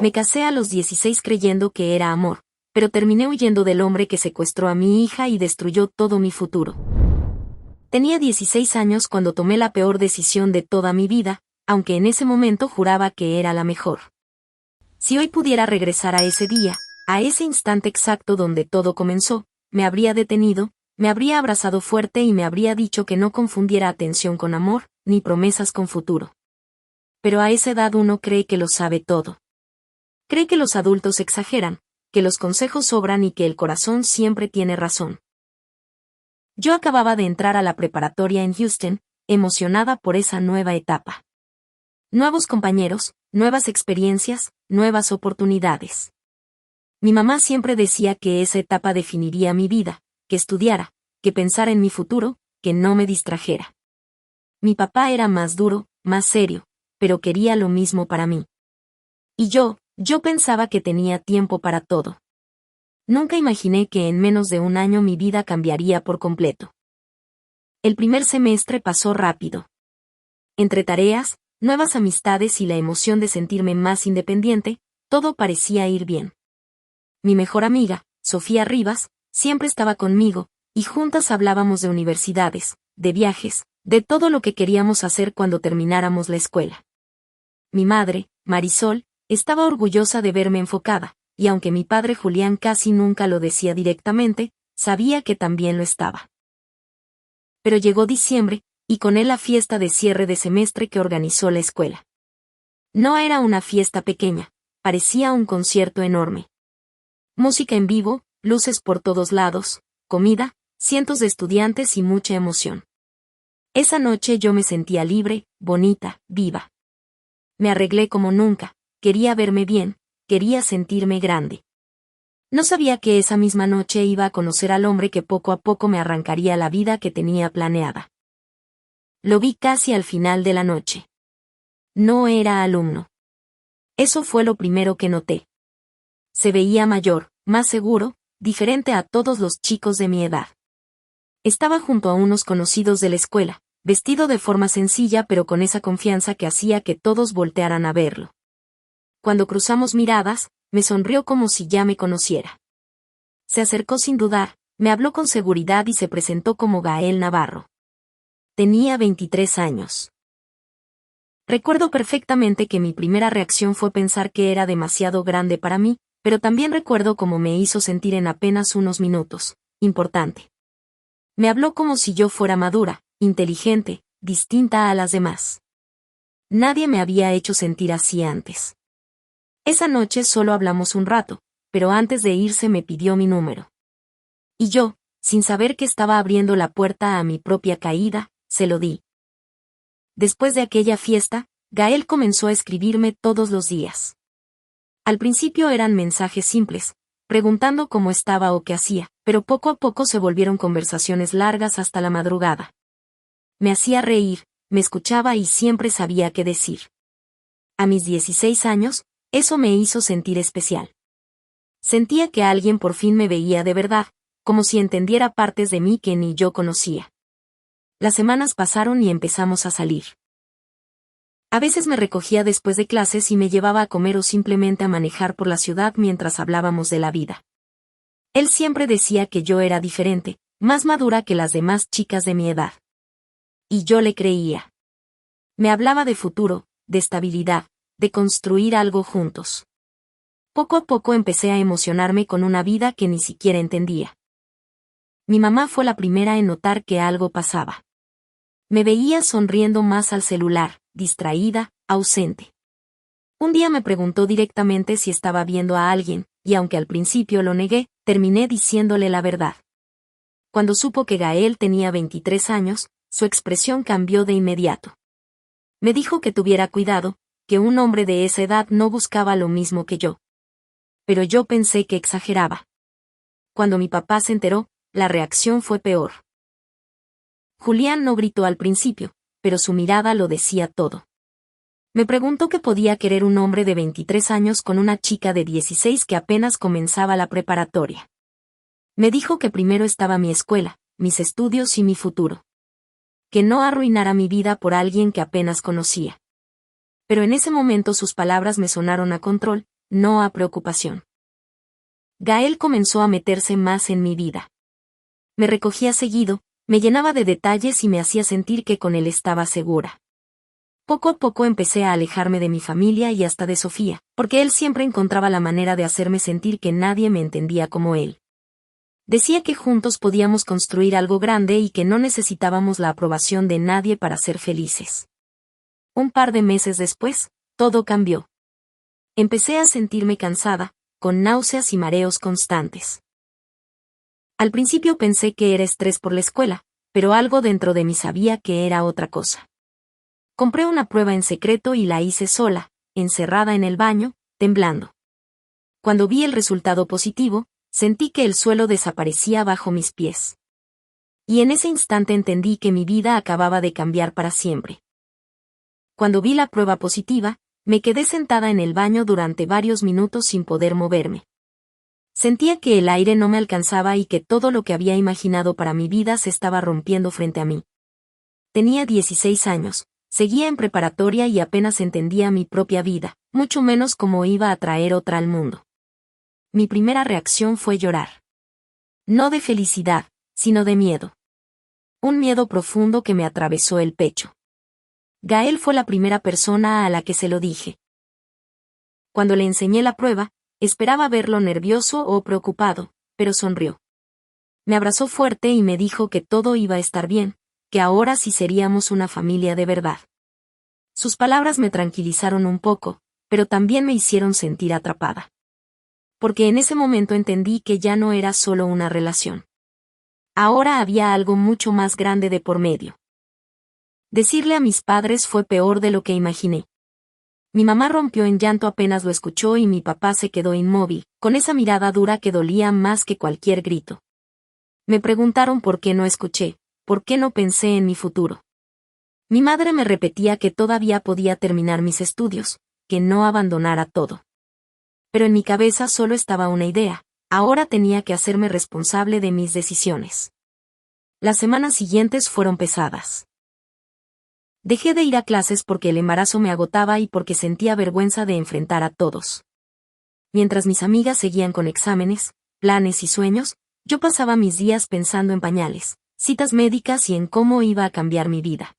Me casé a los 16 creyendo que era amor, pero terminé huyendo del hombre que secuestró a mi hija y destruyó todo mi futuro. Tenía 16 años cuando tomé la peor decisión de toda mi vida, aunque en ese momento juraba que era la mejor. Si hoy pudiera regresar a ese día, a ese instante exacto donde todo comenzó, me habría detenido, me habría abrazado fuerte y me habría dicho que no confundiera atención con amor, ni promesas con futuro. Pero a esa edad uno cree que lo sabe todo. Cree que los adultos exageran, que los consejos sobran y que el corazón siempre tiene razón. Yo acababa de entrar a la preparatoria en Houston, emocionada por esa nueva etapa. Nuevos compañeros, nuevas experiencias, nuevas oportunidades. Mi mamá siempre decía que esa etapa definiría mi vida, que estudiara, que pensara en mi futuro, que no me distrajera. Mi papá era más duro, más serio, pero quería lo mismo para mí. Y yo pensaba que tenía tiempo para todo. Nunca imaginé que en menos de un año mi vida cambiaría por completo. El primer semestre pasó rápido. Entre tareas, nuevas amistades y la emoción de sentirme más independiente, todo parecía ir bien. Mi mejor amiga, Sofía Rivas, siempre estaba conmigo, y juntas hablábamos de universidades, de viajes, de todo lo que queríamos hacer cuando termináramos la escuela. Mi madre, Marisol, estaba orgullosa de verme enfocada, y aunque mi padre Julián casi nunca lo decía directamente, sabía que también lo estaba. Pero llegó diciembre, y con él la fiesta de cierre de semestre que organizó la escuela. No era una fiesta pequeña, parecía un concierto enorme. Música en vivo, luces por todos lados, comida, cientos de estudiantes y mucha emoción. Esa noche yo me sentía libre, bonita, viva. Me arreglé como nunca, quería verme bien, quería sentirme grande. No sabía que esa misma noche iba a conocer al hombre que poco a poco me arrancaría la vida que tenía planeada. Lo vi casi al final de la noche. No era alumno. Eso fue lo primero que noté. Se veía mayor, más seguro, diferente a todos los chicos de mi edad. Estaba junto a unos conocidos de la escuela, vestido de forma sencilla pero con esa confianza que hacía que todos voltearan a verlo. Cuando cruzamos miradas, me sonrió como si ya me conociera. Se acercó sin dudar, me habló con seguridad y se presentó como Gael Navarro. Tenía 23 años. Recuerdo perfectamente que mi primera reacción fue pensar que era demasiado grande para mí, pero también recuerdo cómo me hizo sentir en apenas unos minutos, importante. Me habló como si yo fuera madura, inteligente, distinta a las demás. Nadie me había hecho sentir así antes. Esa noche solo hablamos un rato, pero antes de irse me pidió mi número. Y yo, sin saber que estaba abriendo la puerta a mi propia caída, se lo di. Después de aquella fiesta, Gael comenzó a escribirme todos los días. Al principio eran mensajes simples, preguntando cómo estaba o qué hacía, pero poco a poco se volvieron conversaciones largas hasta la madrugada. Me hacía reír, me escuchaba y siempre sabía qué decir. A mis 16 años, eso me hizo sentir especial. Sentía que alguien por fin me veía de verdad, como si entendiera partes de mí que ni yo conocía. Las semanas pasaron y empezamos a salir. A veces me recogía después de clases y me llevaba a comer o simplemente a manejar por la ciudad mientras hablábamos de la vida. Él siempre decía que yo era diferente, más madura que las demás chicas de mi edad. Y yo le creía. Me hablaba de futuro, de estabilidad, de construir algo juntos. Poco a poco empecé a emocionarme con una vida que ni siquiera entendía. Mi mamá fue la primera en notar que algo pasaba. Me veía sonriendo más al celular, distraída, ausente. Un día me preguntó directamente si estaba viendo a alguien, y aunque al principio lo negué, terminé diciéndole la verdad. Cuando supo que Gael tenía 23 años, su expresión cambió de inmediato. Me dijo que tuviera cuidado, que un hombre de esa edad no buscaba lo mismo que yo. Pero yo pensé que exageraba. Cuando mi papá se enteró, la reacción fue peor. Julián no gritó al principio, pero su mirada lo decía todo. Me preguntó qué podía querer un hombre de 23 años con una chica de 16 que apenas comenzaba la preparatoria. Me dijo que primero estaba mi escuela, mis estudios y mi futuro. Que no arruinara mi vida por alguien que apenas conocía. Pero en ese momento sus palabras me sonaron a control, no a preocupación. Gael comenzó a meterse más en mi vida. Me recogía seguido, me llenaba de detalles y me hacía sentir que con él estaba segura. Poco a poco empecé a alejarme de mi familia y hasta de Sofía, porque él siempre encontraba la manera de hacerme sentir que nadie me entendía como él. Decía que juntos podíamos construir algo grande y que no necesitábamos la aprobación de nadie para ser felices. Un par de meses después, todo cambió. Empecé a sentirme cansada, con náuseas y mareos constantes. Al principio pensé que era estrés por la escuela, pero algo dentro de mí sabía que era otra cosa. Compré una prueba en secreto y la hice sola, encerrada en el baño, temblando. Cuando vi el resultado positivo, sentí que el suelo desaparecía bajo mis pies. Y en ese instante entendí que mi vida acababa de cambiar para siempre. Cuando vi la prueba positiva, me quedé sentada en el baño durante varios minutos sin poder moverme. Sentía que el aire no me alcanzaba y que todo lo que había imaginado para mi vida se estaba rompiendo frente a mí. Tenía 16 años, seguía en preparatoria y apenas entendía mi propia vida, mucho menos cómo iba a traer otra al mundo. Mi primera reacción fue llorar. No de felicidad, sino de miedo. Un miedo profundo que me atravesó el pecho. Gael fue la primera persona a la que se lo dije. Cuando le enseñé la prueba, esperaba verlo nervioso o preocupado, pero sonrió. Me abrazó fuerte y me dijo que todo iba a estar bien, que ahora sí seríamos una familia de verdad. Sus palabras me tranquilizaron un poco, pero también me hicieron sentir atrapada. Porque en ese momento entendí que ya no era solo una relación. Ahora había algo mucho más grande de por medio. Decirle a mis padres fue peor de lo que imaginé. Mi mamá rompió en llanto apenas lo escuchó y mi papá se quedó inmóvil, con esa mirada dura que dolía más que cualquier grito. Me preguntaron por qué no escuché, por qué no pensé en mi futuro. Mi madre me repetía que todavía podía terminar mis estudios, que no abandonara todo. Pero en mi cabeza solo estaba una idea, ahora tenía que hacerme responsable de mis decisiones. Las semanas siguientes fueron pesadas. Dejé de ir a clases porque el embarazo me agotaba y porque sentía vergüenza de enfrentar a todos. Mientras mis amigas seguían con exámenes, planes y sueños, yo pasaba mis días pensando en pañales, citas médicas y en cómo iba a cambiar mi vida.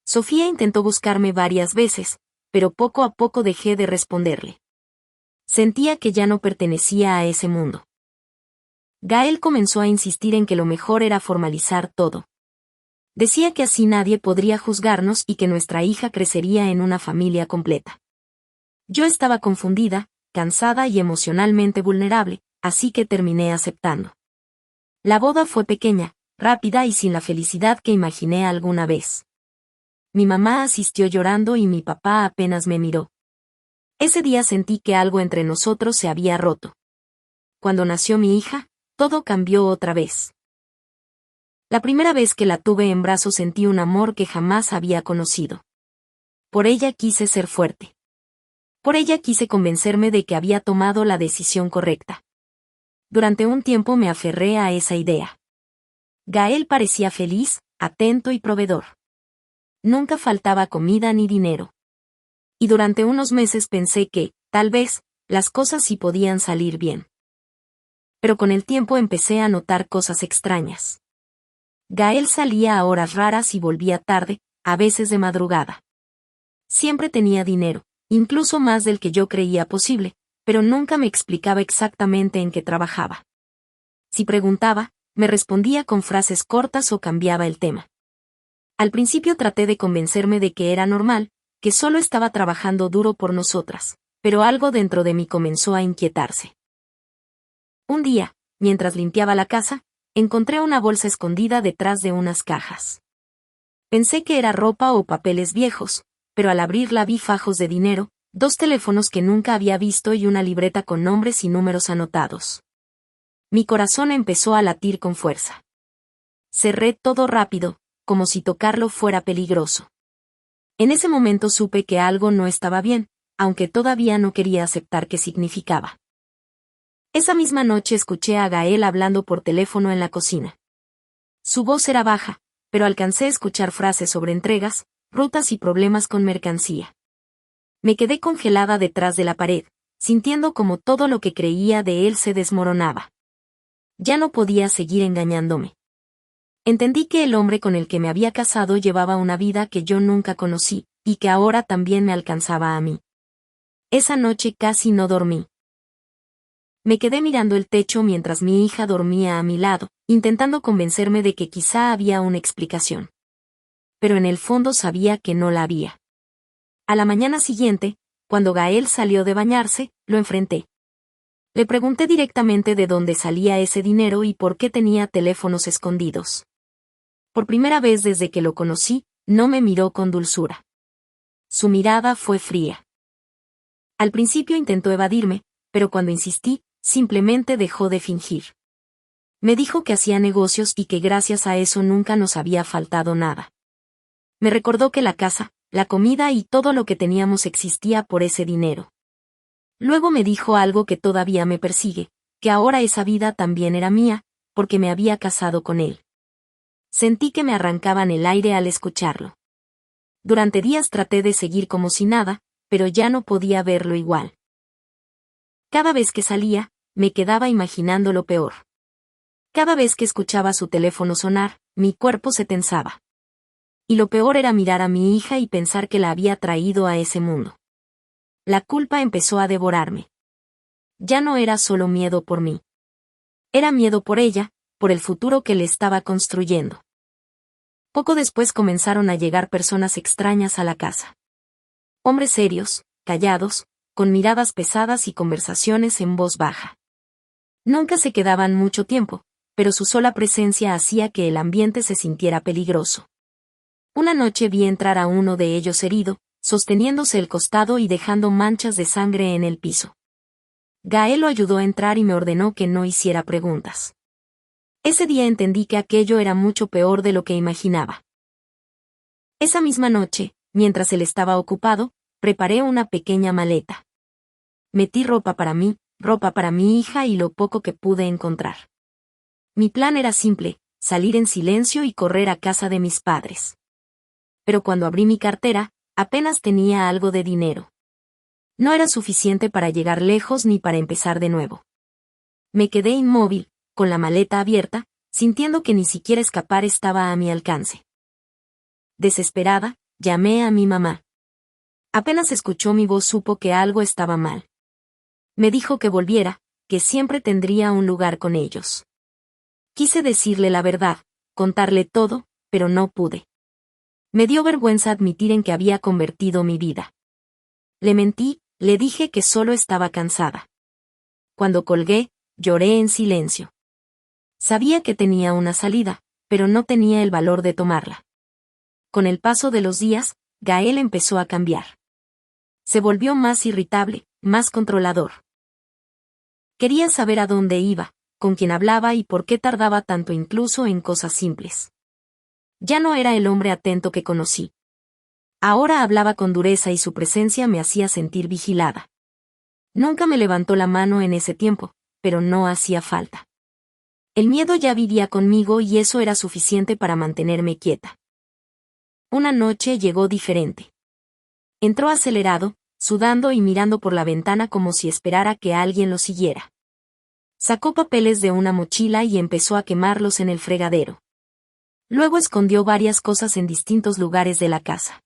Sofía intentó buscarme varias veces, pero poco a poco dejé de responderle. Sentía que ya no pertenecía a ese mundo. Gael comenzó a insistir en que lo mejor era formalizar todo. Decía que así nadie podría juzgarnos y que nuestra hija crecería en una familia completa. Yo estaba confundida, cansada y emocionalmente vulnerable, así que terminé aceptando. La boda fue pequeña, rápida y sin la felicidad que imaginé alguna vez. Mi mamá asistió llorando y mi papá apenas me miró. Ese día sentí que algo entre nosotros se había roto. Cuando nació mi hija, todo cambió otra vez. La primera vez que la tuve en brazos sentí un amor que jamás había conocido. Por ella quise ser fuerte. Por ella quise convencerme de que había tomado la decisión correcta. Durante un tiempo me aferré a esa idea. Gael parecía feliz, atento y proveedor. Nunca faltaba comida ni dinero. Y durante unos meses pensé que, tal vez, las cosas sí podían salir bien. Pero con el tiempo empecé a notar cosas extrañas. Gael salía a horas raras y volvía tarde, a veces de madrugada. Siempre tenía dinero, incluso más del que yo creía posible, pero nunca me explicaba exactamente en qué trabajaba. Si preguntaba, me respondía con frases cortas o cambiaba el tema. Al principio traté de convencerme de que era normal, que solo estaba trabajando duro por nosotras, pero algo dentro de mí comenzó a inquietarse. Un día, mientras limpiaba la casa, encontré una bolsa escondida detrás de unas cajas. Pensé que era ropa o papeles viejos, pero al abrirla vi fajos de dinero, 2 teléfonos que nunca había visto y una libreta con nombres y números anotados. Mi corazón empezó a latir con fuerza. Cerré todo rápido, como si tocarlo fuera peligroso. En ese momento supe que algo no estaba bien, aunque todavía no quería aceptar qué significaba. Esa misma noche escuché a Gael hablando por teléfono en la cocina. Su voz era baja, pero alcancé a escuchar frases sobre entregas, rutas y problemas con mercancía. Me quedé congelada detrás de la pared, sintiendo como todo lo que creía de él se desmoronaba. Ya no podía seguir engañándome. Entendí que el hombre con el que me había casado llevaba una vida que yo nunca conocí, y que ahora también me alcanzaba a mí. Esa noche casi no dormí. Me quedé mirando el techo mientras mi hija dormía a mi lado, intentando convencerme de que quizá había una explicación. Pero en el fondo sabía que no la había. A la mañana siguiente, cuando Gael salió de bañarse, lo enfrenté. Le pregunté directamente de dónde salía ese dinero y por qué tenía teléfonos escondidos. Por primera vez desde que lo conocí, no me miró con dulzura. Su mirada fue fría. Al principio intentó evadirme, pero cuando insistí, simplemente dejó de fingir. Me dijo que hacía negocios y que gracias a eso nunca nos había faltado nada. Me recordó que la casa, la comida y todo lo que teníamos existía por ese dinero. Luego me dijo algo que todavía me persigue, que ahora esa vida también era mía, porque me había casado con él. Sentí que me arrancaban el aire al escucharlo. Durante días traté de seguir como si nada, pero ya no podía verlo igual. Cada vez que salía, me quedaba imaginando lo peor. Cada vez que escuchaba su teléfono sonar, mi cuerpo se tensaba. Y lo peor era mirar a mi hija y pensar que la había traído a ese mundo. La culpa empezó a devorarme. Ya no era solo miedo por mí. Era miedo por ella, por el futuro que le estaba construyendo. Poco después comenzaron a llegar personas extrañas a la casa. Hombres serios, callados, con miradas pesadas y conversaciones en voz baja. Nunca se quedaban mucho tiempo, pero su sola presencia hacía que el ambiente se sintiera peligroso. Una noche vi entrar a uno de ellos herido, sosteniéndose el costado y dejando manchas de sangre en el piso. Gael lo ayudó a entrar y me ordenó que no hiciera preguntas. Ese día entendí que aquello era mucho peor de lo que imaginaba. Esa misma noche, mientras él estaba ocupado, preparé una pequeña maleta. Metí ropa para mí, ropa para mi hija y lo poco que pude encontrar. Mi plan era simple, salir en silencio y correr a casa de mis padres. Pero cuando abrí mi cartera, apenas tenía algo de dinero. No era suficiente para llegar lejos ni para empezar de nuevo. Me quedé inmóvil, con la maleta abierta, sintiendo que ni siquiera escapar estaba a mi alcance. Desesperada, llamé a mi mamá. Apenas escuchó mi voz supo que algo estaba mal. Me dijo que volviera, que siempre tendría un lugar con ellos. Quise decirle la verdad, contarle todo, pero no pude. Me dio vergüenza admitir en que había convertido mi vida. Le mentí, le dije que solo estaba cansada. Cuando colgué, lloré en silencio. Sabía que tenía una salida, pero no tenía el valor de tomarla. Con el paso de los días, Gael empezó a cambiar. Se volvió más irritable, más controlador. Quería saber a dónde iba, con quién hablaba y por qué tardaba tanto incluso en cosas simples. Ya no era el hombre atento que conocí. Ahora hablaba con dureza y su presencia me hacía sentir vigilada. Nunca me levantó la mano en ese tiempo, pero no hacía falta. El miedo ya vivía conmigo y eso era suficiente para mantenerme quieta. Una noche llegó diferente. Entró acelerado, sudando y mirando por la ventana como si esperara que alguien lo siguiera. Sacó papeles de una mochila y empezó a quemarlos en el fregadero. Luego escondió varias cosas en distintos lugares de la casa.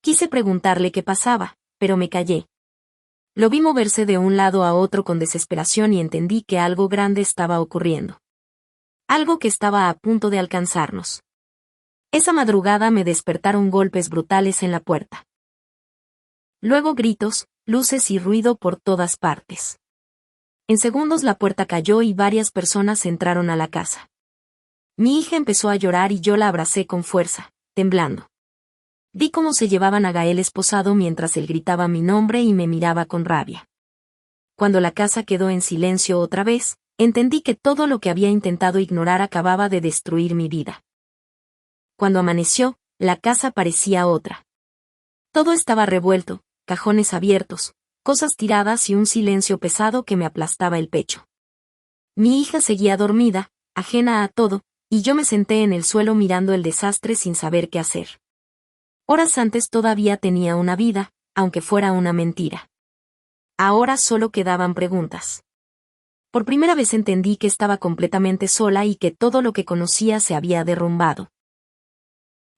Quise preguntarle qué pasaba, pero me callé. Lo vi moverse de un lado a otro con desesperación y entendí que algo grande estaba ocurriendo. Algo que estaba a punto de alcanzarnos. Esa madrugada me despertaron golpes brutales en la puerta. Luego gritos, luces y ruido por todas partes. En segundos la puerta cayó y varias personas entraron a la casa. Mi hija empezó a llorar y yo la abracé con fuerza, temblando. Vi cómo se llevaban a Gael esposado mientras él gritaba mi nombre y me miraba con rabia. Cuando la casa quedó en silencio otra vez, entendí que todo lo que había intentado ignorar acababa de destruir mi vida. Cuando amaneció, la casa parecía otra. Todo estaba revuelto, cajones abiertos, cosas tiradas y un silencio pesado que me aplastaba el pecho. Mi hija seguía dormida, ajena a todo, y yo me senté en el suelo mirando el desastre sin saber qué hacer. Horas antes todavía tenía una vida, aunque fuera una mentira. Ahora solo quedaban preguntas. Por primera vez entendí que estaba completamente sola y que todo lo que conocía se había derrumbado.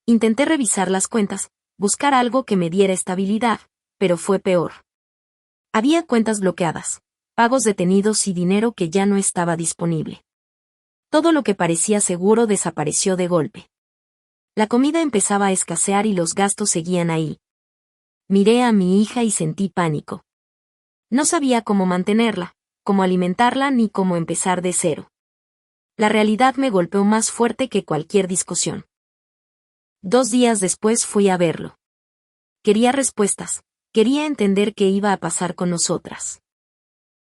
Intenté revisar las cuentas, buscar algo que me diera estabilidad, pero fue peor. Había cuentas bloqueadas, pagos detenidos y dinero que ya no estaba disponible. Todo lo que parecía seguro desapareció de golpe. La comida empezaba a escasear y los gastos seguían ahí. Miré a mi hija y sentí pánico. No sabía cómo mantenerla, cómo alimentarla ni cómo empezar de cero. La realidad me golpeó más fuerte que cualquier discusión. 2 días después fui a verlo. Quería respuestas, quería entender qué iba a pasar con nosotras.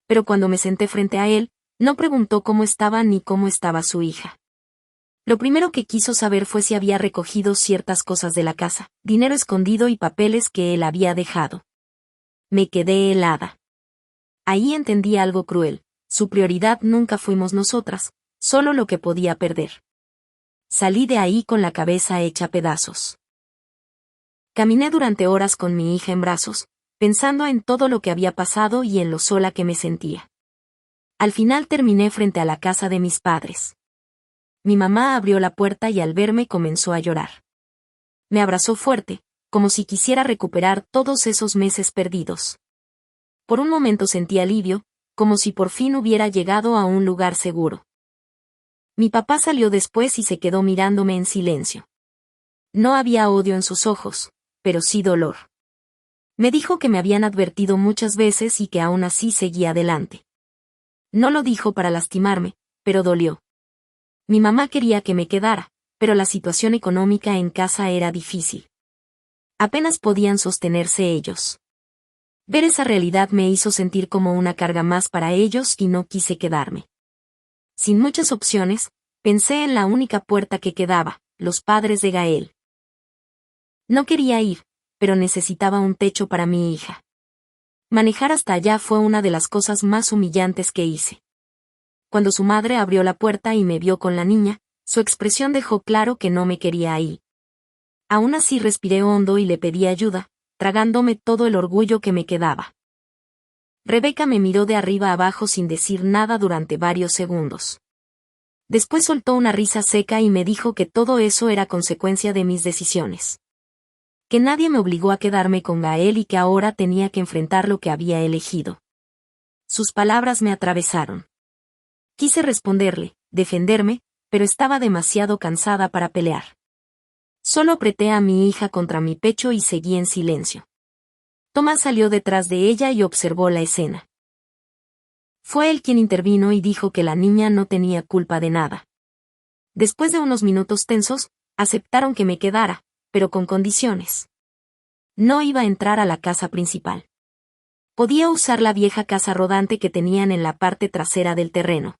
Pero cuando me senté frente a él, no preguntó cómo estaba ni cómo estaba su hija. Lo primero que quiso saber fue si había recogido ciertas cosas de la casa, dinero escondido y papeles que él había dejado. Me quedé helada. Ahí entendí algo cruel, su prioridad nunca fuimos nosotras, solo lo que podía perder. Salí de ahí con la cabeza hecha pedazos. Caminé durante horas con mi hija en brazos, pensando en todo lo que había pasado y en lo sola que me sentía. Al final terminé frente a la casa de mis padres. Mi mamá abrió la puerta y al verme comenzó a llorar. Me abrazó fuerte, como si quisiera recuperar todos esos meses perdidos. Por un momento sentí alivio, como si por fin hubiera llegado a un lugar seguro. Mi papá salió después y se quedó mirándome en silencio. No había odio en sus ojos, pero sí dolor. Me dijo que me habían advertido muchas veces y que aún así seguía adelante. No lo dijo para lastimarme, pero dolió. Mi mamá quería que me quedara, pero la situación económica en casa era difícil. Apenas podían sostenerse ellos. Ver esa realidad me hizo sentir como una carga más para ellos y no quise quedarme. Sin muchas opciones, pensé en la única puerta que quedaba, los padres de Gael. No quería ir, pero necesitaba un techo para mi hija. Manejar hasta allá fue una de las cosas más humillantes que hice. Cuando su madre abrió la puerta y me vio con la niña, su expresión dejó claro que no me quería ahí. Aún así respiré hondo y le pedí ayuda, tragándome todo el orgullo que me quedaba. Rebeca me miró de arriba abajo sin decir nada durante varios segundos. Después soltó una risa seca y me dijo que todo eso era consecuencia de mis decisiones. Que nadie me obligó a quedarme con Gael y que ahora tenía que enfrentar lo que había elegido. Sus palabras me atravesaron. Quise responderle, defenderme, pero estaba demasiado cansada para pelear. Solo apreté a mi hija contra mi pecho y seguí en silencio. Tomás salió detrás de ella y observó la escena. Fue él quien intervino y dijo que la niña no tenía culpa de nada. Después de unos minutos tensos, aceptaron que me quedara, pero con condiciones. No iba a entrar a la casa principal. Podía usar la vieja casa rodante que tenían en la parte trasera del terreno.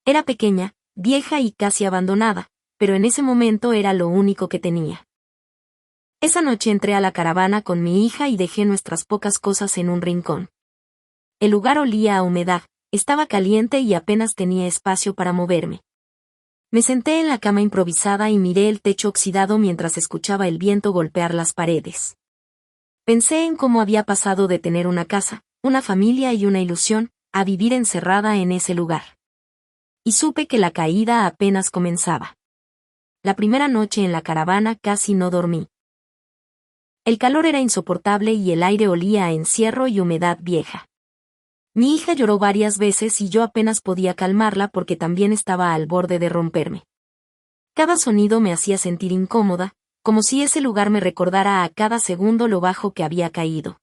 Era pequeña, vieja y casi abandonada, pero en ese momento era lo único que tenía. Esa noche entré a la caravana con mi hija y dejé nuestras pocas cosas en un rincón. El lugar olía a humedad, estaba caliente y apenas tenía espacio para moverme. Me senté en la cama improvisada y miré el techo oxidado mientras escuchaba el viento golpear las paredes. Pensé en cómo había pasado de tener una casa, una familia y una ilusión, a vivir encerrada en ese lugar. Y supe que la caída apenas comenzaba. La primera noche en la caravana casi no dormí. El calor era insoportable y el aire olía a encierro y humedad vieja. Mi hija lloró varias veces y yo apenas podía calmarla porque también estaba al borde de romperme. Cada sonido me hacía sentir incómoda, como si ese lugar me recordara a cada segundo lo bajo que había caído.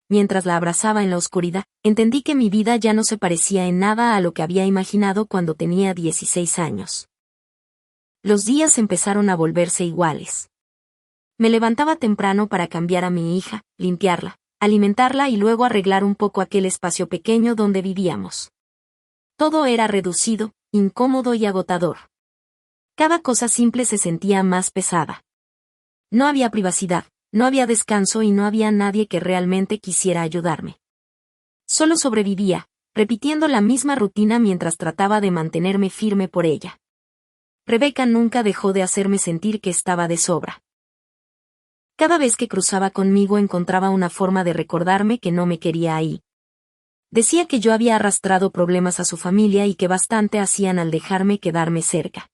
Mientras la abrazaba en la oscuridad, entendí que mi vida ya no se parecía en nada a lo que había imaginado cuando tenía 16 años. Los días empezaron a volverse iguales. Me levantaba temprano para cambiar a mi hija, limpiarla, alimentarla y luego arreglar un poco aquel espacio pequeño donde vivíamos. Todo era reducido, incómodo y agotador. Cada cosa simple se sentía más pesada. No había privacidad, no había descanso y no había nadie que realmente quisiera ayudarme. Solo sobrevivía, repitiendo la misma rutina mientras trataba de mantenerme firme por ella. Rebeca nunca dejó de hacerme sentir que estaba de sobra. Cada vez que cruzaba conmigo encontraba una forma de recordarme que no me quería ahí, Decía que yo había arrastrado problemas a su familia y que bastante hacían al dejarme quedarme cerca.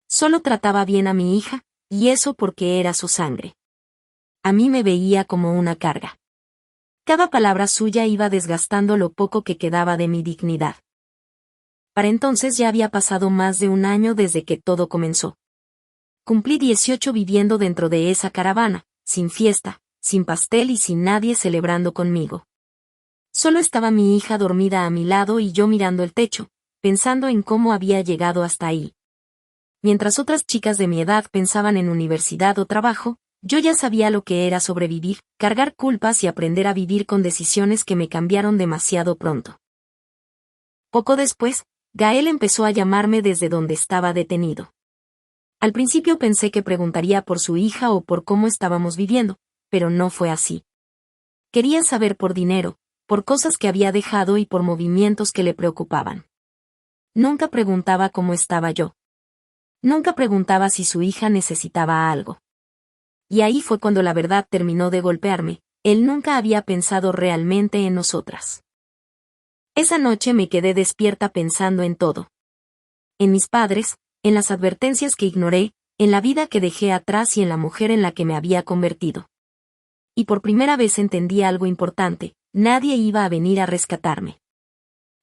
Solo trataba bien a mi hija, y eso porque era su sangre. A mí me veía como una carga. Cada palabra suya iba desgastando lo poco que quedaba de mi dignidad. Para entonces ya había pasado más de un año desde que todo comenzó. Cumplí 18 viviendo dentro de esa caravana, sin fiesta, sin pastel y sin nadie celebrando conmigo. Solo estaba mi hija dormida a mi lado y yo mirando el techo, pensando en cómo había llegado hasta ahí. Mientras otras chicas de mi edad pensaban en universidad o trabajo, yo ya sabía lo que era sobrevivir, cargar culpas y aprender a vivir con decisiones que me cambiaron demasiado pronto. Poco después, Gael empezó a llamarme desde donde estaba detenido. Al principio pensé que preguntaría por su hija o por cómo estábamos viviendo, pero no fue así. Quería saber por dinero, por cosas que había dejado y por movimientos que le preocupaban. Nunca preguntaba cómo estaba yo. Nunca preguntaba si su hija necesitaba algo. Y ahí fue cuando la verdad terminó de golpearme, él nunca había pensado realmente en nosotras. Esa noche me quedé despierta pensando en todo. En mis padres, en las advertencias que ignoré, en la vida que dejé atrás y en la mujer en la que me había convertido. Y por primera vez entendí algo importante, nadie iba a venir a rescatarme.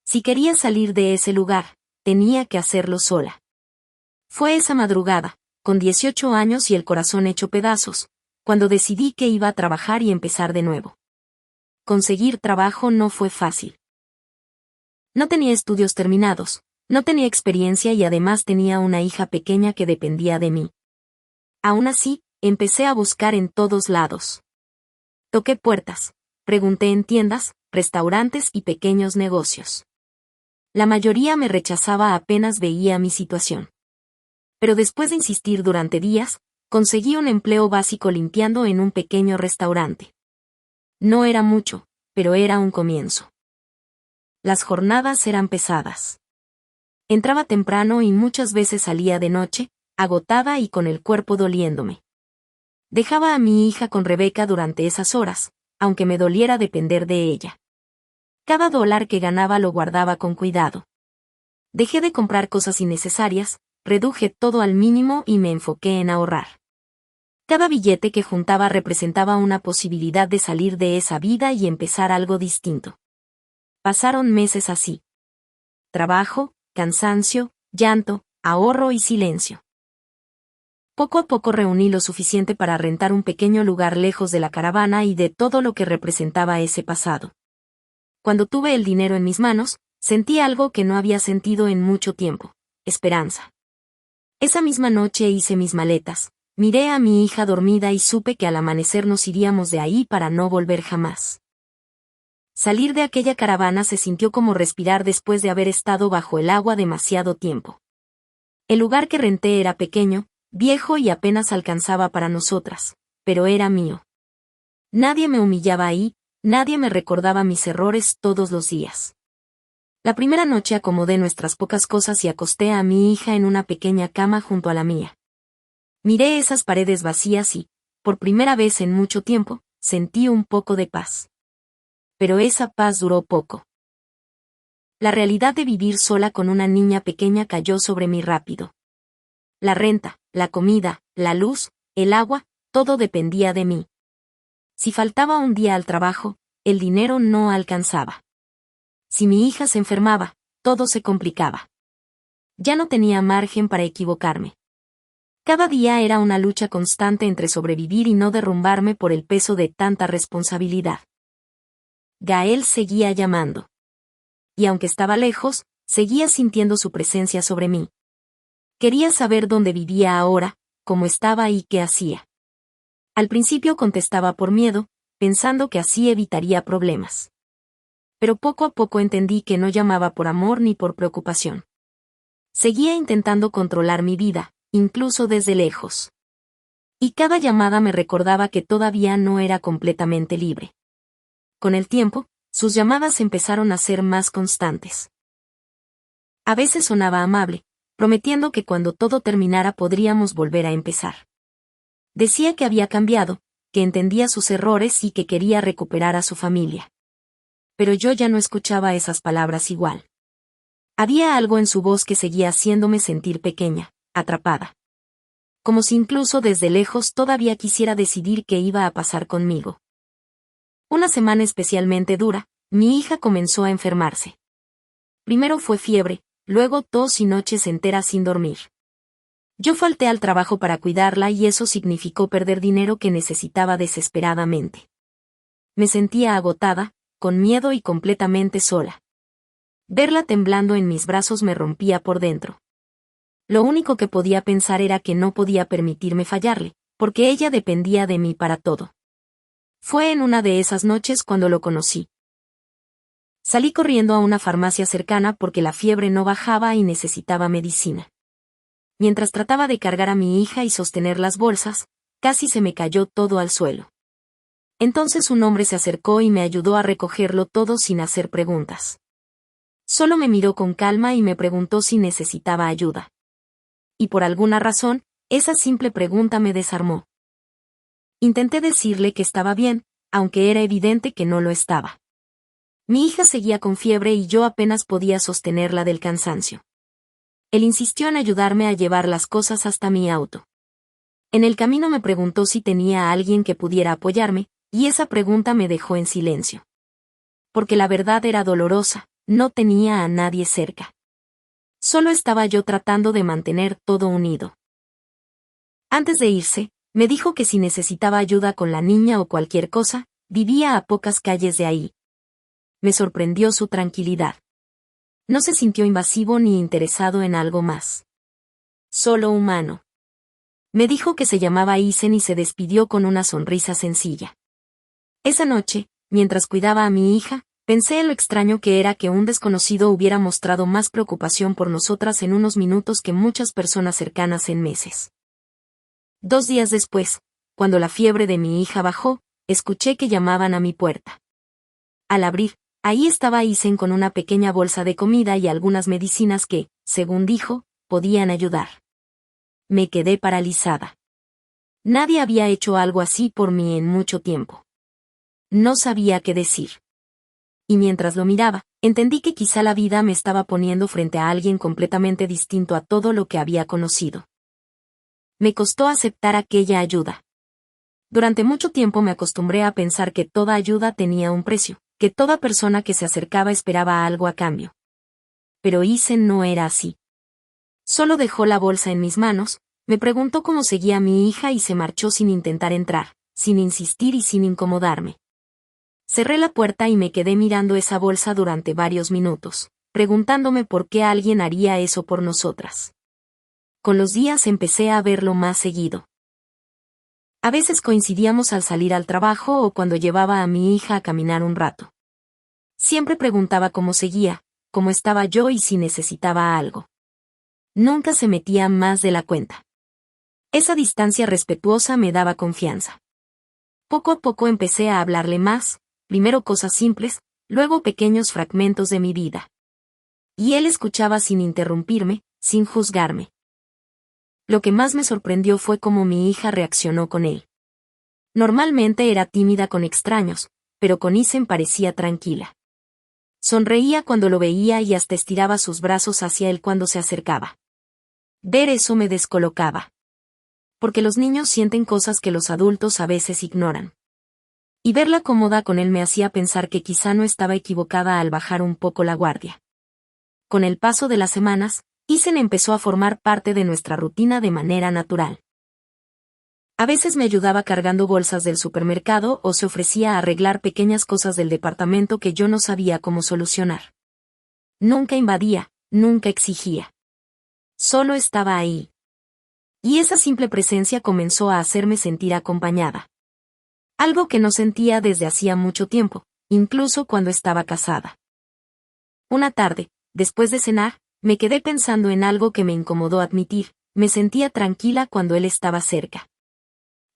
Si quería salir de ese lugar, tenía que hacerlo sola. Fue esa madrugada, con 18 años y el corazón hecho pedazos, cuando decidí que iba a trabajar y empezar de nuevo. Conseguir trabajo no fue fácil. No tenía estudios terminados, no tenía experiencia y además tenía una hija pequeña que dependía de mí. Aún así, empecé a buscar en todos lados. Toqué puertas, pregunté en tiendas, restaurantes y pequeños negocios. La mayoría me rechazaba apenas veía mi situación. Pero después de insistir durante días, conseguí un empleo básico limpiando en un pequeño restaurante. No era mucho, pero era un comienzo. Las jornadas eran pesadas. Entraba temprano y muchas veces salía de noche, agotada y con el cuerpo doliéndome. Dejaba a mi hija con Rebeca durante esas horas, aunque me doliera depender de ella. Cada dólar que ganaba lo guardaba con cuidado. Dejé de comprar cosas innecesarias, reduje todo al mínimo y me enfoqué en ahorrar. Cada billete que juntaba representaba una posibilidad de salir de esa vida y empezar algo distinto. Pasaron meses así. Trabajo, cansancio, llanto, ahorro y silencio. Poco a poco reuní lo suficiente para rentar un pequeño lugar lejos de la caravana y de todo lo que representaba ese pasado. Cuando tuve el dinero en mis manos, sentí algo que no había sentido en mucho tiempo: esperanza. Esa misma noche hice mis maletas, miré a mi hija dormida y supe que al amanecer nos iríamos de ahí para no volver jamás. Salir de aquella caravana se sintió como respirar después de haber estado bajo el agua demasiado tiempo. El lugar que renté era pequeño, viejo y apenas alcanzaba para nosotras, pero era mío. Nadie me humillaba ahí, nadie me recordaba mis errores todos los días. La primera noche acomodé nuestras pocas cosas y acosté a mi hija en una pequeña cama junto a la mía. Miré esas paredes vacías y, por primera vez en mucho tiempo, sentí un poco de paz. Pero esa paz duró poco. La realidad de vivir sola con una niña pequeña cayó sobre mí rápido. La renta, la comida, la luz, el agua, todo dependía de mí. Si faltaba un día al trabajo, el dinero no alcanzaba. Si mi hija se enfermaba, todo se complicaba. Ya no tenía margen para equivocarme. Cada día era una lucha constante entre sobrevivir y no derrumbarme por el peso de tanta responsabilidad. Gael seguía llamando. Y aunque estaba lejos, seguía sintiendo su presencia sobre mí. Quería saber dónde vivía ahora, cómo estaba y qué hacía. Al principio contestaba por miedo, pensando que así evitaría problemas. Pero poco a poco entendí que no llamaba por amor ni por preocupación. Seguía intentando controlar mi vida, incluso desde lejos. Y cada llamada me recordaba que todavía no era completamente libre. Con el tiempo, sus llamadas empezaron a ser más constantes. A veces sonaba amable, prometiendo que cuando todo terminara podríamos volver a empezar. Decía que había cambiado, que entendía sus errores y que quería recuperar a su familia. pero yo ya no escuchaba esas palabras igual. Había algo en su voz que seguía haciéndome sentir pequeña, atrapada. Como si incluso desde lejos todavía quisiera decidir qué iba a pasar conmigo. Una semana especialmente dura, mi hija comenzó a enfermarse. Primero fue fiebre, luego tos y noches enteras sin dormir. Yo falté al trabajo para cuidarla y eso significó perder dinero que necesitaba desesperadamente. Me sentía agotada, con miedo y completamente sola. Verla temblando en mis brazos me rompía por dentro. Lo único que podía pensar era que no podía permitirme fallarle, porque ella dependía de mí para todo. Fue en una de esas noches cuando lo conocí. Salí corriendo a una farmacia cercana porque la fiebre no bajaba y necesitaba medicina. Mientras trataba de cargar a mi hija y sostener las bolsas, casi se me cayó todo al suelo. Entonces un hombre se acercó y me ayudó a recogerlo todo sin hacer preguntas. Solo me miró con calma y me preguntó si necesitaba ayuda. Y por alguna razón, esa simple pregunta me desarmó. Intenté decirle que estaba bien, aunque era evidente que no lo estaba. Mi hija seguía con fiebre y yo apenas podía sostenerla del cansancio. Él insistió en ayudarme a llevar las cosas hasta mi auto. En el camino me preguntó si tenía a alguien que pudiera apoyarme, y esa pregunta me dejó en silencio. Porque la verdad era dolorosa, no tenía a nadie cerca. Solo estaba yo tratando de mantener todo unido. Antes de irse, me dijo que si necesitaba ayuda con la niña o cualquier cosa, vivía a pocas calles de ahí. Me sorprendió su tranquilidad. No se sintió invasivo ni interesado en algo más. Solo humano. Me dijo que se llamaba Isen y se despidió con una sonrisa sencilla. Esa noche, mientras cuidaba a mi hija, pensé en lo extraño que era que un desconocido hubiera mostrado más preocupación por nosotras en unos minutos que muchas personas cercanas en meses. 2 días después, cuando la fiebre de mi hija bajó, escuché que llamaban a mi puerta. Al abrir, ahí estaba Isen con una pequeña bolsa de comida y algunas medicinas que, según dijo, podían ayudar. Me quedé paralizada. Nadie había hecho algo así por mí en mucho tiempo. No sabía qué decir. Y mientras lo miraba, entendí que quizá la vida me estaba poniendo frente a alguien completamente distinto a todo lo que había conocido. Me costó aceptar aquella ayuda. Durante mucho tiempo me acostumbré a pensar que toda ayuda tenía un precio, que toda persona que se acercaba esperaba algo a cambio. Pero Isen no era así. Solo dejó la bolsa en mis manos, me preguntó cómo seguía mi hija y se marchó sin intentar entrar, sin insistir y sin incomodarme. Cerré la puerta y me quedé mirando esa bolsa durante varios minutos, preguntándome por qué alguien haría eso por nosotras. Con los días empecé a verlo más seguido. A veces coincidíamos al salir al trabajo o cuando llevaba a mi hija a caminar un rato. Siempre preguntaba cómo seguía, cómo estaba yo y si necesitaba algo. Nunca se metía más de la cuenta. Esa distancia respetuosa me daba confianza. Poco a poco empecé a hablarle más, primero cosas simples, luego pequeños fragmentos de mi vida. Y él escuchaba sin interrumpirme, sin juzgarme. Lo que más me sorprendió fue cómo mi hija reaccionó con él. Normalmente era tímida con extraños, pero con Isen parecía tranquila. Sonreía cuando lo veía y hasta estiraba sus brazos hacia él cuando se acercaba. Ver eso me descolocaba. Porque los niños sienten cosas que los adultos a veces ignoran. Y verla cómoda con él me hacía pensar que quizá no estaba equivocada al bajar un poco la guardia. Con el paso de las semanas, Isen empezó a formar parte de nuestra rutina de manera natural. A veces me ayudaba cargando bolsas del supermercado o se ofrecía a arreglar pequeñas cosas del departamento que yo no sabía cómo solucionar. Nunca invadía, nunca exigía. Solo estaba ahí. Y esa simple presencia comenzó a hacerme sentir acompañada. Algo que no sentía desde hacía mucho tiempo, incluso cuando estaba casada. Una tarde, después de cenar, me quedé pensando en algo que me incomodó admitir, me sentía tranquila cuando él estaba cerca.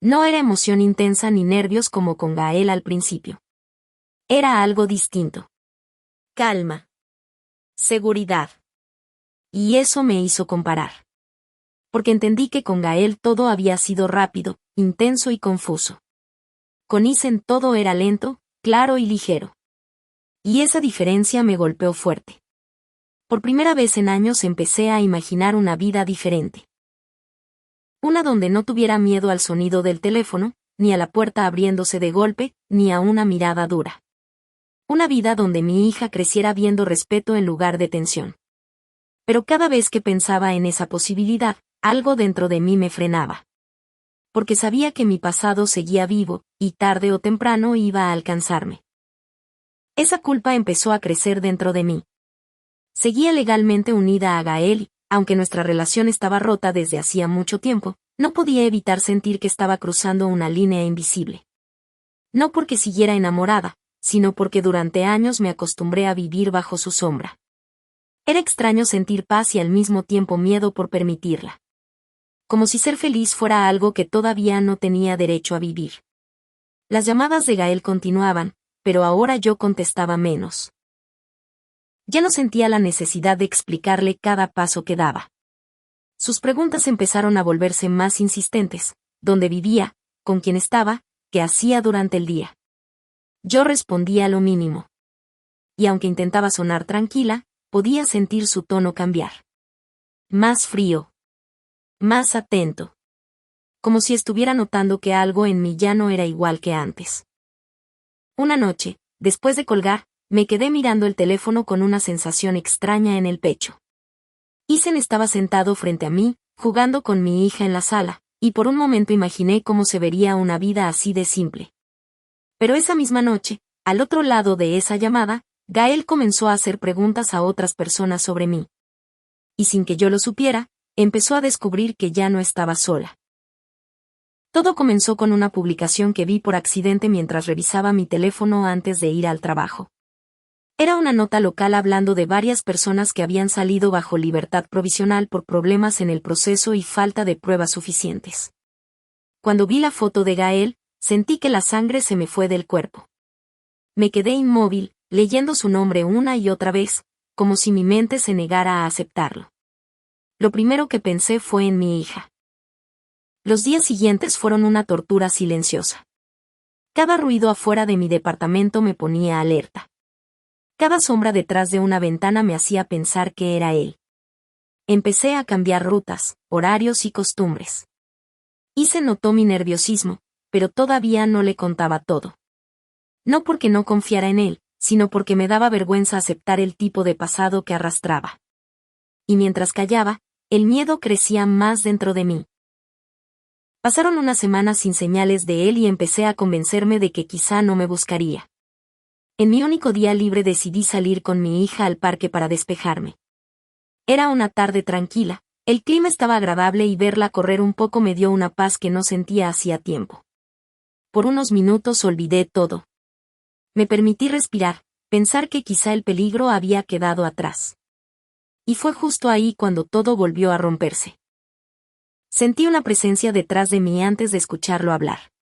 No era emoción intensa ni nervios como con Gael al principio. Era algo distinto. Calma. Seguridad. Y eso me hizo comparar. Porque entendí que con Gael todo había sido rápido, intenso y confuso. Con Isen todo era lento, claro y ligero. Y esa diferencia me golpeó fuerte. Por primera vez en años empecé a imaginar una vida diferente. Una donde no tuviera miedo al sonido del teléfono, ni a la puerta abriéndose de golpe, ni a una mirada dura. Una vida donde mi hija creciera viendo respeto en lugar de tensión. Pero cada vez que pensaba en esa posibilidad, algo dentro de mí me frenaba. Porque sabía que mi pasado seguía vivo, y tarde o temprano iba a alcanzarme. Esa culpa empezó a crecer dentro de mí. Seguía legalmente unida a Gael, aunque nuestra relación estaba rota desde hacía mucho tiempo, no podía evitar sentir que estaba cruzando una línea invisible. No porque siguiera enamorada, sino porque durante años me acostumbré a vivir bajo su sombra. Era extraño sentir paz y al mismo tiempo miedo por permitirla. Como si ser feliz fuera algo que todavía no tenía derecho a vivir. Las llamadas de Gael continuaban, pero ahora yo contestaba menos. Ya no sentía la necesidad de explicarle cada paso que daba. Sus preguntas empezaron a volverse más insistentes, dónde vivía, con quién estaba, qué hacía durante el día. Yo respondía lo mínimo. Y aunque intentaba sonar tranquila, podía sentir su tono cambiar. Más frío. Más atento. Como si estuviera notando que algo en mí ya no era igual que antes. Una noche, después de colgar, me quedé mirando el teléfono con una sensación extraña en el pecho. Isen estaba sentado frente a mí, jugando con mi hija en la sala, y por un momento imaginé cómo se vería una vida así de simple. Pero esa misma noche, al otro lado de esa llamada, Gael comenzó a hacer preguntas a otras personas sobre mí. Y sin que yo lo supiera, empezó a descubrir que ya no estaba sola. Todo comenzó con una publicación que vi por accidente mientras revisaba mi teléfono antes de ir al trabajo. Era una nota local hablando de varias personas que habían salido bajo libertad provisional por problemas en el proceso y falta de pruebas suficientes. Cuando vi la foto de Gael, sentí que la sangre se me fue del cuerpo. Me quedé inmóvil, leyendo su nombre una y otra vez, como si mi mente se negara a aceptarlo. Lo primero que pensé fue en mi hija. Los días siguientes fueron una tortura silenciosa. Cada ruido afuera de mi departamento me ponía alerta. Cada sombra detrás de una ventana me hacía pensar que era él. Empecé a cambiar rutas, horarios y costumbres. Isen notó mi nerviosismo, pero todavía no le contaba todo. No porque no confiara en él, sino porque me daba vergüenza aceptar el tipo de pasado que arrastraba. Y mientras callaba, el miedo crecía más dentro de mí. Pasaron unas semanas sin señales de él y empecé a convencerme de que quizá no me buscaría. En mi único día libre decidí salir con mi hija al parque para despejarme. Era una tarde tranquila, el clima estaba agradable y verla correr un poco me dio una paz que no sentía hacía tiempo. Por unos minutos olvidé todo. Me permití respirar, pensar que quizá el peligro había quedado atrás. Y fue justo ahí cuando todo volvió a romperse. Sentí una presencia detrás de mí antes de escucharlo hablar.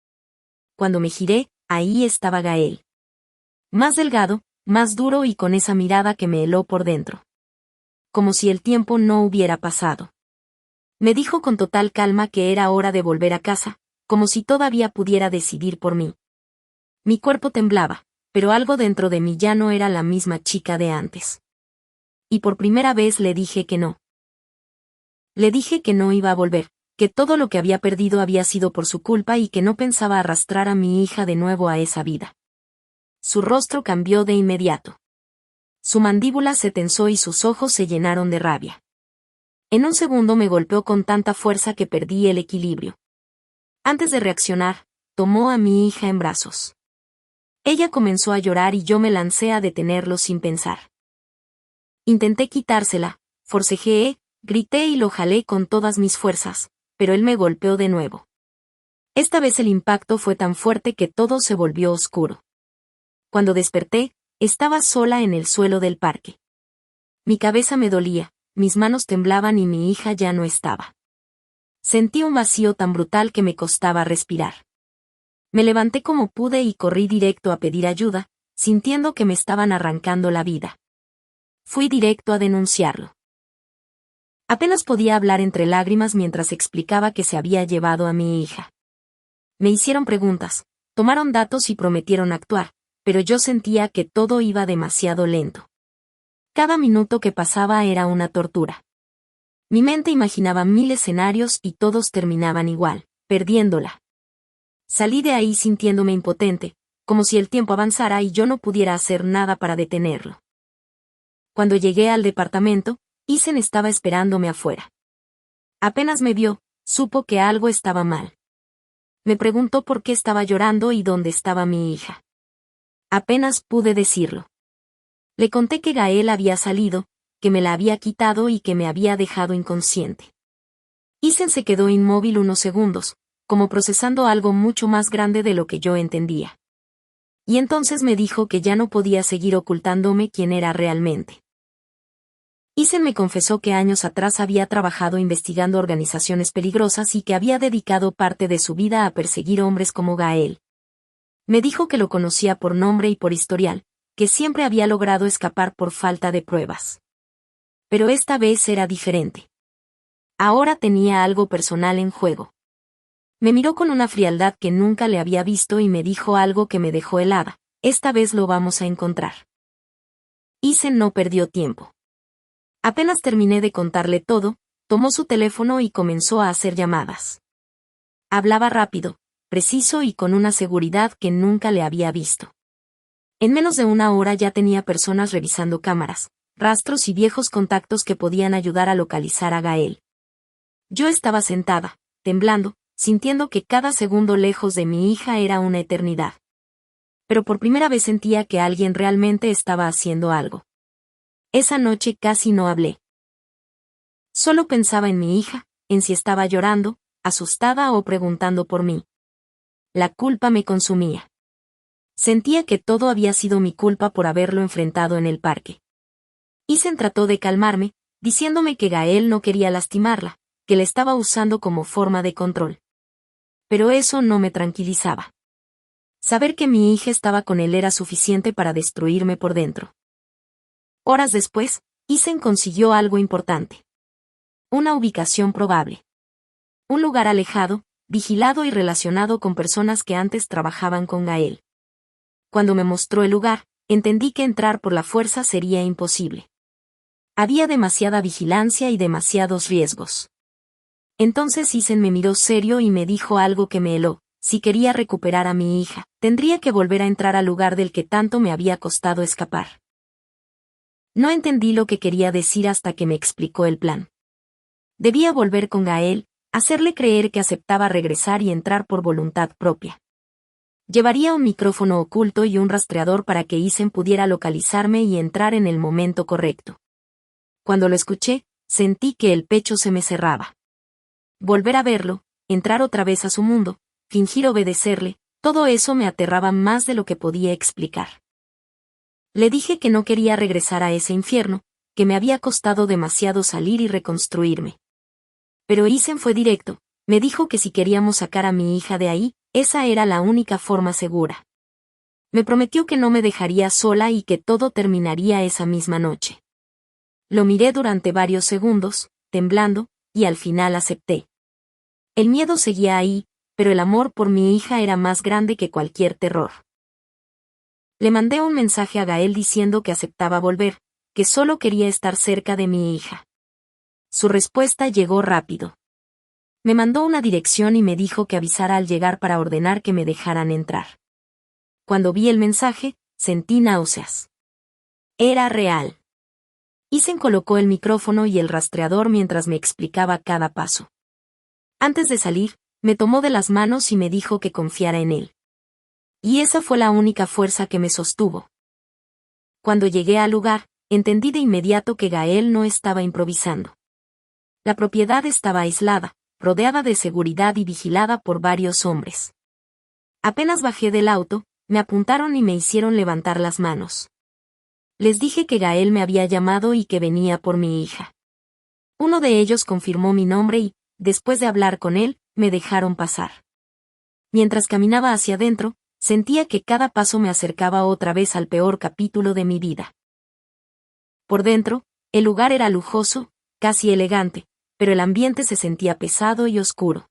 Cuando me giré, ahí estaba Gael. Más delgado, más duro y con esa mirada que me heló por dentro. Como si el tiempo no hubiera pasado. Me dijo con total calma que era hora de volver a casa, como si todavía pudiera decidir por mí. Mi cuerpo temblaba, pero algo dentro de mí ya no era la misma chica de antes. Y por primera vez le dije que no. Le dije que no iba a volver, que todo lo que había perdido había sido por su culpa y que no pensaba arrastrar a mi hija de nuevo a esa vida. Su rostro cambió de inmediato. Su mandíbula se tensó y sus ojos se llenaron de rabia. En un segundo me golpeó con tanta fuerza que perdí el equilibrio. Antes de reaccionar, tomó a mi hija en brazos. Ella comenzó a llorar y yo me lancé a detenerlo sin pensar. Intenté quitársela, forcejeé, grité y lo jalé con todas mis fuerzas, pero él me golpeó de nuevo. Esta vez el impacto fue tan fuerte que todo se volvió oscuro. Cuando desperté, estaba sola en el suelo del parque. Mi cabeza me dolía, mis manos temblaban y mi hija ya no estaba. Sentí un vacío tan brutal que me costaba respirar. Me levanté como pude y corrí directo a pedir ayuda, sintiendo que me estaban arrancando la vida. Fui directo a denunciarlo. Apenas podía hablar entre lágrimas mientras explicaba que se había llevado a mi hija. Me hicieron preguntas, tomaron datos y prometieron actuar, pero yo sentía que todo iba demasiado lento. Cada minuto que pasaba era una tortura. Mi mente imaginaba 1000 escenarios y todos terminaban igual, perdiéndola. Salí de ahí sintiéndome impotente, como si el tiempo avanzara y yo no pudiera hacer nada para detenerlo. Cuando llegué al departamento, Isen estaba esperándome afuera. Apenas me vio, supo que algo estaba mal. Me preguntó por qué estaba llorando y dónde estaba mi hija. Apenas pude decirlo. Le conté que Gael había salido, que me la había quitado y que me había dejado inconsciente. Isen se quedó inmóvil unos segundos, como procesando algo mucho más grande de lo que yo entendía. Y entonces me dijo que ya no podía seguir ocultándome quién era realmente. Isen me confesó que años atrás había trabajado investigando organizaciones peligrosas y que había dedicado parte de su vida a perseguir hombres como Gael. Me dijo que lo conocía por nombre y por historial, que siempre había logrado escapar por falta de pruebas. Pero esta vez era diferente. Ahora tenía algo personal en juego. Me miró con una frialdad que nunca le había visto y me dijo algo que me dejó helada: esta vez lo vamos a encontrar. Isen no perdió tiempo. Apenas terminé de contarle todo, tomó su teléfono y comenzó a hacer llamadas. Hablaba rápido, preciso y con una seguridad que nunca le había visto. En menos de una hora ya tenía personas revisando cámaras, rastros y viejos contactos que podían ayudar a localizar a Gael. Yo estaba sentada, temblando, sintiendo que cada segundo lejos de mi hija era una eternidad. Pero por primera vez sentía que alguien realmente estaba haciendo algo. Esa noche casi no hablé. Solo pensaba en mi hija, en si estaba llorando, asustada o preguntando por mí. La culpa me consumía. Sentía que todo había sido mi culpa por haberlo enfrentado en el parque. Isen trató de calmarme, diciéndome que Gael no quería lastimarla, que la estaba usando como forma de control. Pero eso no me tranquilizaba. Saber que mi hija estaba con él era suficiente para destruirme por dentro. Horas después, Isen consiguió algo importante. Una ubicación probable. Un lugar alejado, vigilado y relacionado con personas que antes trabajaban con Gael. Cuando me mostró el lugar, entendí que entrar por la fuerza sería imposible. Había demasiada vigilancia y demasiados riesgos. Entonces Isen me miró serio y me dijo algo que me heló: si quería recuperar a mi hija, tendría que volver a entrar al lugar del que tanto me había costado escapar. No entendí lo que quería decir hasta que me explicó el plan. Debía volver con Gael, hacerle creer que aceptaba regresar y entrar por voluntad propia. Llevaría un micrófono oculto y un rastreador para que Isen pudiera localizarme y entrar en el momento correcto. Cuando lo escuché, sentí que el pecho se me cerraba. Volver a verlo, entrar otra vez a su mundo, fingir obedecerle, todo eso me aterraba más de lo que podía explicar. Le dije que no quería regresar a ese infierno, que me había costado demasiado salir y reconstruirme. Pero Isen fue directo, me dijo que si queríamos sacar a mi hija de ahí, esa era la única forma segura. Me prometió que no me dejaría sola y que todo terminaría esa misma noche. Lo miré durante varios segundos, temblando, y al final acepté. El miedo seguía ahí, pero el amor por mi hija era más grande que cualquier terror. Le mandé un mensaje a Gael diciendo que aceptaba volver, que solo quería estar cerca de mi hija. Su respuesta llegó rápido. Me mandó una dirección y me dijo que avisara al llegar para ordenar que me dejaran entrar. Cuando vi el mensaje, sentí náuseas. Era real. Isen colocó el micrófono y el rastreador mientras me explicaba cada paso. Antes de salir, me tomó de las manos y me dijo que confiara en él. Y esa fue la única fuerza que me sostuvo. Cuando llegué al lugar, entendí de inmediato que Gael no estaba improvisando. La propiedad estaba aislada, rodeada de seguridad y vigilada por varios hombres. Apenas bajé del auto, me apuntaron y me hicieron levantar las manos. Les dije que Gael me había llamado y que venía por mi hija. Uno de ellos confirmó mi nombre y, después de hablar con él, me dejaron pasar. Mientras caminaba hacia adentro, sentía que cada paso me acercaba otra vez al peor capítulo de mi vida. Por dentro, el lugar era lujoso, casi elegante, pero el ambiente se sentía pesado y oscuro.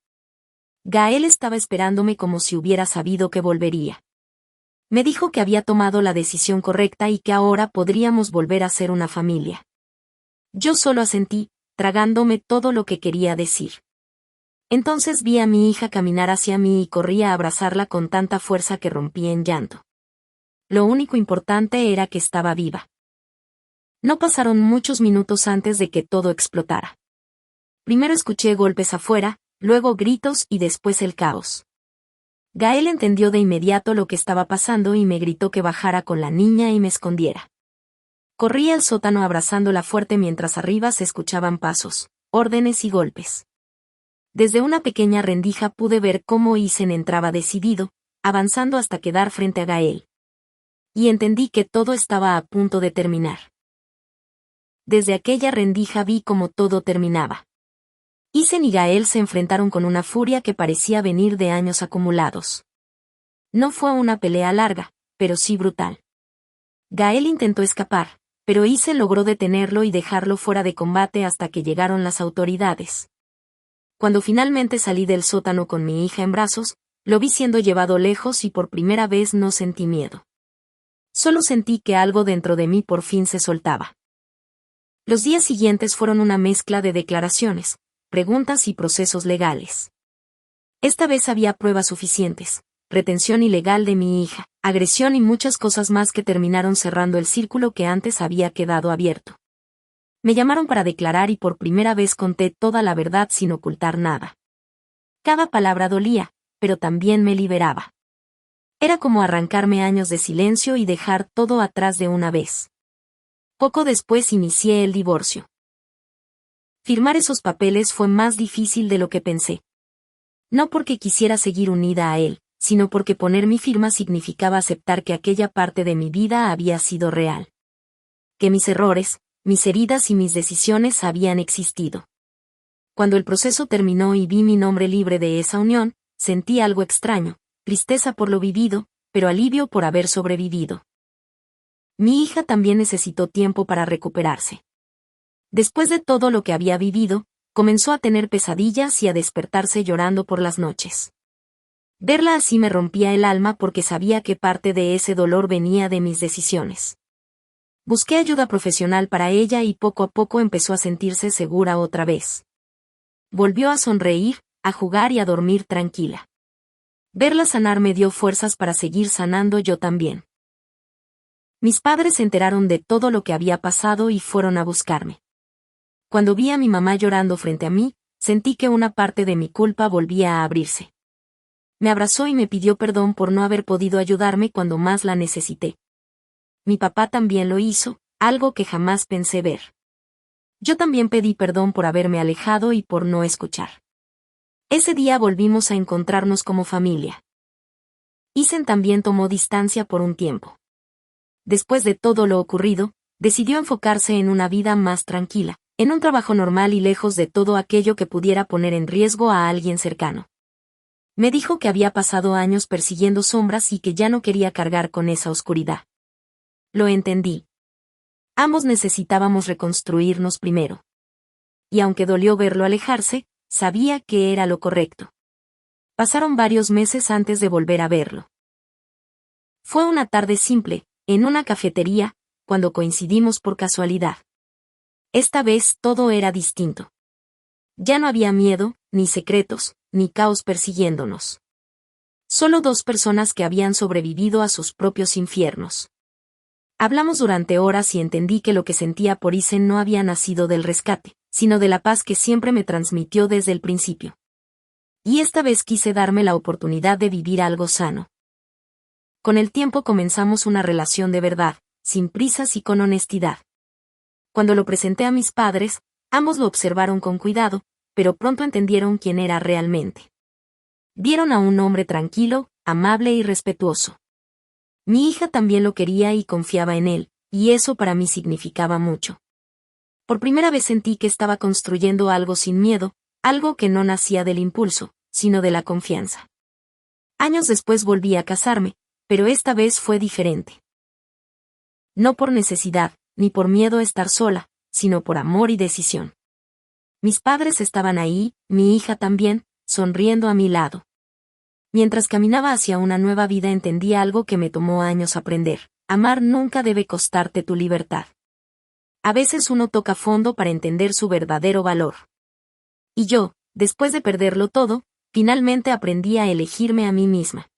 Gael estaba esperándome como si hubiera sabido que volvería. Me dijo que había tomado la decisión correcta y que ahora podríamos volver a ser una familia. Yo solo asentí, tragándome todo lo que quería decir. Entonces vi a mi hija caminar hacia mí y corrí a abrazarla con tanta fuerza que rompí en llanto. Lo único importante era que estaba viva. No pasaron muchos minutos antes de que todo explotara. Primero escuché golpes afuera, luego gritos y después el caos. Gael entendió de inmediato lo que estaba pasando y me gritó que bajara con la niña y me escondiera. Corrí al sótano abrazándola fuerte mientras arriba se escuchaban pasos, órdenes y golpes. Desde una pequeña rendija pude ver cómo Isen entraba decidido, avanzando hasta quedar frente a Gael. Y entendí que todo estaba a punto de terminar. Desde aquella rendija vi cómo todo terminaba. Isen y Gael se enfrentaron con una furia que parecía venir de años acumulados. No fue una pelea larga, pero sí brutal. Gael intentó escapar, pero Isen logró detenerlo y dejarlo fuera de combate hasta que llegaron las autoridades. Cuando finalmente salí del sótano con mi hija en brazos, lo vi siendo llevado lejos y por primera vez no sentí miedo. Solo sentí que algo dentro de mí por fin se soltaba. Los días siguientes fueron una mezcla de declaraciones, preguntas y procesos legales. Esta vez había pruebas suficientes, retención ilegal de mi hija, agresión y muchas cosas más que terminaron cerrando el círculo que antes había quedado abierto. Me llamaron para declarar y por primera vez conté toda la verdad sin ocultar nada. Cada palabra dolía, pero también me liberaba. Era como arrancarme años de silencio y dejar todo atrás de una vez. Poco después inicié el divorcio. Firmar esos papeles fue más difícil de lo que pensé. No porque quisiera seguir unida a él, sino porque poner mi firma significaba aceptar que aquella parte de mi vida había sido real. Que mis errores, mis heridas y mis decisiones habían existido. Cuando el proceso terminó y vi mi nombre libre de esa unión, sentí algo extraño, tristeza por lo vivido, pero alivio por haber sobrevivido. Mi hija también necesitó tiempo para recuperarse. Después de todo lo que había vivido, comenzó a tener pesadillas y a despertarse llorando por las noches. Verla así me rompía el alma porque sabía que parte de ese dolor venía de mis decisiones. Busqué ayuda profesional para ella y poco a poco empezó a sentirse segura otra vez. Volvió a sonreír, a jugar y a dormir tranquila. Verla sanar me dio fuerzas para seguir sanando yo también. Mis padres se enteraron de todo lo que había pasado y fueron a buscarme. Cuando vi a mi mamá llorando frente a mí, sentí que una parte de mi culpa volvía a abrirse. Me abrazó y me pidió perdón por no haber podido ayudarme cuando más la necesité. Mi papá también lo hizo, algo que jamás pensé ver. Yo también pedí perdón por haberme alejado y por no escuchar. Ese día volvimos a encontrarnos como familia. Isen también tomó distancia por un tiempo. Después de todo lo ocurrido, decidió enfocarse en una vida más tranquila, en un trabajo normal y lejos de todo aquello que pudiera poner en riesgo a alguien cercano. Me dijo que había pasado años persiguiendo sombras y que ya no quería cargar con esa oscuridad. Lo entendí. Ambos necesitábamos reconstruirnos primero. Y aunque dolió verlo alejarse, sabía que era lo correcto. Pasaron varios meses antes de volver a verlo. Fue una tarde simple, en una cafetería, cuando coincidimos por casualidad. Esta vez todo era distinto. Ya no había miedo, ni secretos, ni caos persiguiéndonos. Solo dos personas que habían sobrevivido a sus propios infiernos. Hablamos durante horas y entendí que lo que sentía por Isen no había nacido del rescate, sino de la paz que siempre me transmitió desde el principio. Y esta vez quise darme la oportunidad de vivir algo sano. Con el tiempo comenzamos una relación de verdad, sin prisas y con honestidad. Cuando lo presenté a mis padres, ambos lo observaron con cuidado, pero pronto entendieron quién era realmente. Vieron a un hombre tranquilo, amable y respetuoso. Mi hija también lo quería y confiaba en él, y eso para mí significaba mucho. Por primera vez sentí que estaba construyendo algo sin miedo, algo que no nacía del impulso, sino de la confianza. Años después volví a casarme, pero esta vez fue diferente. No por necesidad, ni por miedo a estar sola, sino por amor y decisión. Mis padres estaban ahí, mi hija también, sonriendo a mi lado. Mientras caminaba hacia una nueva vida entendí algo que me tomó años aprender. Amar nunca debe costarte tu libertad. A veces uno toca fondo para entender su verdadero valor. Y yo, después de perderlo todo, finalmente aprendí a elegirme a mí misma.